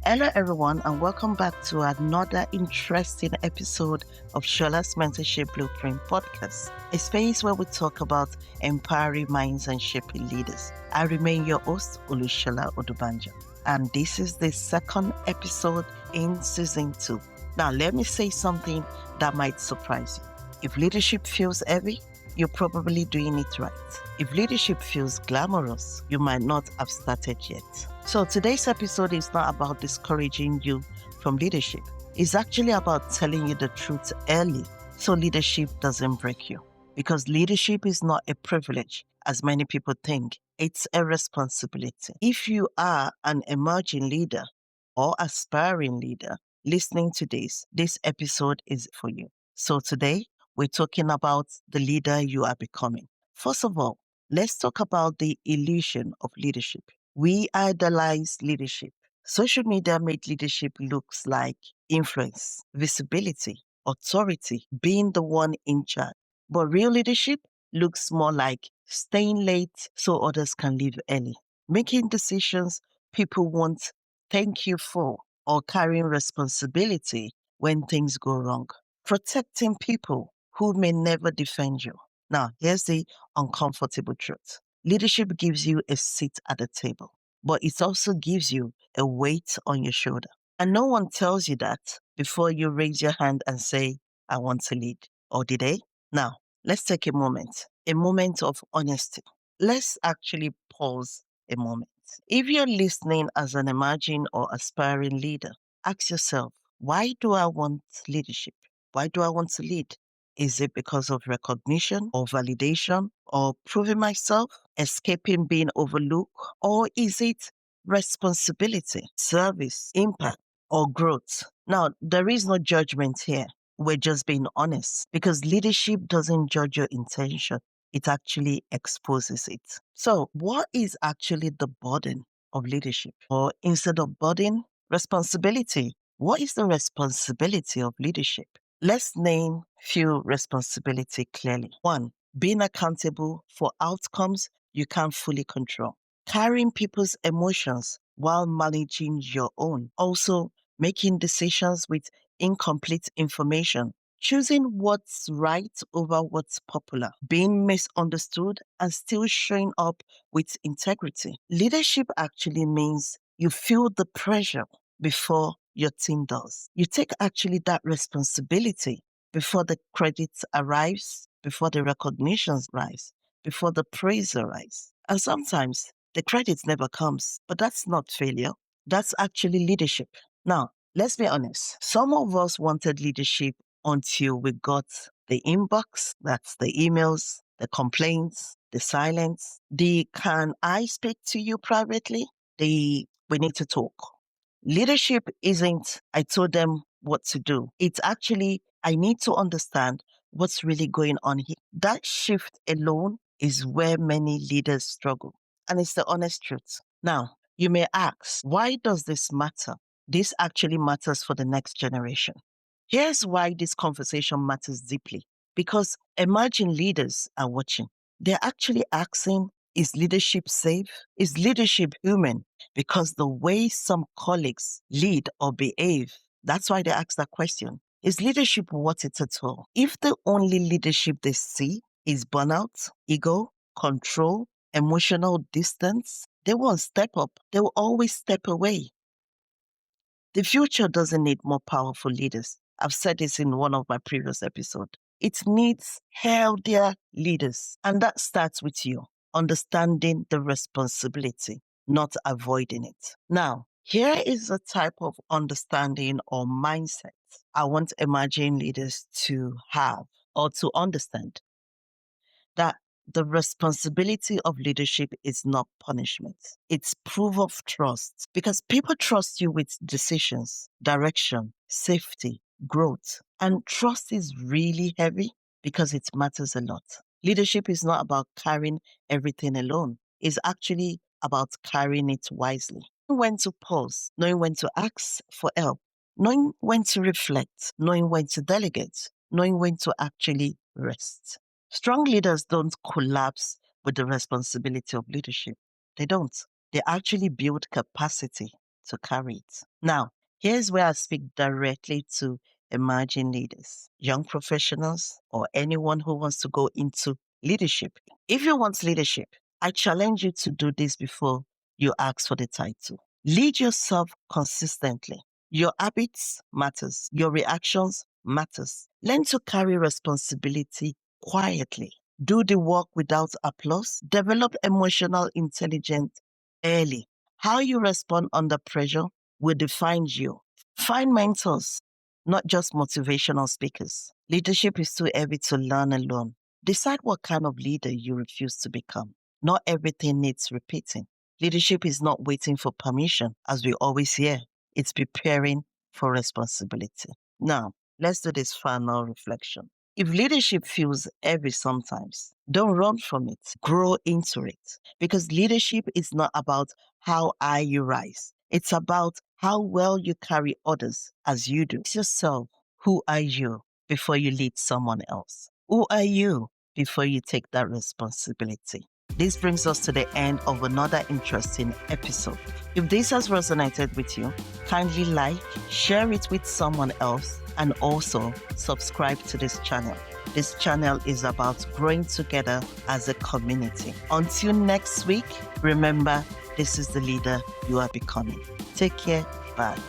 Hello, everyone, and welcome back to another interesting episode of Shola's Mentorship Blueprint podcast, a space where we talk about empowering minds and shaping leaders. I remain your host, Olushola Odubanjo, and this is the second episode in season 2. Now, let me say something that might surprise you. If leadership feels heavy, you're probably doing it right. If leadership feels glamorous, you might not have started yet. So today's episode is not about discouraging you from leadership. It's actually about telling you the truth early so leadership doesn't break you. Because leadership is not a privilege, as many people think. It's a responsibility. If you are an emerging leader or aspiring leader listening to this episode is for you. So today, we're talking about the leader you are becoming. First of all, let's talk about the illusion of leadership. We idolize leadership. Social media made leadership looks like influence, visibility, authority, being the one in charge. But real leadership looks more like staying late so others can leave early, making decisions people won't thank you for, or carrying responsibility when things go wrong, protecting people who may never defend you. Now, here's the uncomfortable truth. Leadership gives you a seat at the table, but it also gives you a weight on your shoulder. And no one tells you that before you raise your hand and say, I want to lead. Or did they? Now, let's take a moment of honesty. Let's actually pause a moment. If you're listening as an emerging or aspiring leader, ask yourself, why do I want leadership? Why do I want to lead? Is it because of recognition or validation or proving myself, escaping being overlooked? Or is it responsibility, service, impact, or growth? Now, there is no judgment here. We're just being honest because leadership doesn't judge your intention. It actually exposes it. So, what is actually the burden of leadership? Or instead of burden, responsibility. What is the responsibility of leadership? Let's name few responsibility clearly. 1, being accountable for outcomes you can't fully control. Carrying people's emotions while managing your own. Also, making decisions with incomplete information. Choosing what's right over what's popular. Being misunderstood and still showing up with integrity. Leadership actually means you feel the pressure before your team does. You take actually that responsibility before the credit arrives, before the recognitions rise, before the praise arrives. And sometimes the credit never comes, but that's not failure. That's actually leadership. Now, let's be honest. Some of us wanted leadership until we got the inbox, that's the emails, the complaints, the silence, the can I speak to you privately, the we need to talk. Leadership isn't, I told them what to do. It's actually, I need to understand what's really going on here. That shift alone is where many leaders struggle. And it's the honest truth. Now, you may ask, why does this matter? This actually matters for the next generation. Here's why this conversation matters deeply. Because emerging leaders are watching. They're actually asking, is leadership safe? Is leadership human? Because the way some colleagues lead or behave, that's why they ask that question. Is leadership worth it at all? If the only leadership they see is burnout, ego, control, emotional distance, they won't step up. They will always step away. The future doesn't need more powerful leaders. I've said this in one of my previous episodes. It needs healthier leaders. And that starts with you understanding the responsibility, not avoiding it. Now, here is a type of understanding or mindset I want emerging leaders to have or to understand, that the responsibility of leadership is not punishment. It's proof of trust because people trust you with decisions, direction, safety, growth. And trust is really heavy because it matters a lot. Leadership is not about carrying everything alone. It's actually about carrying it wisely. Knowing when to pause, knowing when to ask for help, knowing when to reflect, knowing when to delegate, knowing when to actually rest. Strong leaders don't collapse with the responsibility of leadership. They don't. They actually build capacity. to carry it. Now, here's where I speak directly to emerging leaders, young professionals, or anyone who wants to go into leadership. If you want leadership, I challenge you to do this before you ask for the title. Lead yourself consistently. Your habits matters. Your reactions matters. Learn to carry responsibility quietly. Do the work without applause. Develop emotional intelligence early. How you respond under pressure will define you. Find mentors, not just motivational speakers. Leadership is too heavy to learn alone. Decide what kind of leader you refuse to become. Not everything needs repeating. Leadership is not waiting for permission, as we always hear. It's preparing for responsibility. Now, let's do this final reflection. If leadership feels heavy sometimes, don't run from it. Grow into it. Because leadership is not about how high you rise. It's about how well you carry others as you do. Ask yourself, who are you before you lead someone else? Who are you before you take that responsibility? This brings us to the end of another interesting episode. If this has resonated with you, kindly like, share it with someone else, and also subscribe to this channel. This channel is about growing together as a community. Until next week, remember, this is the leader you are becoming. Take care. Bye.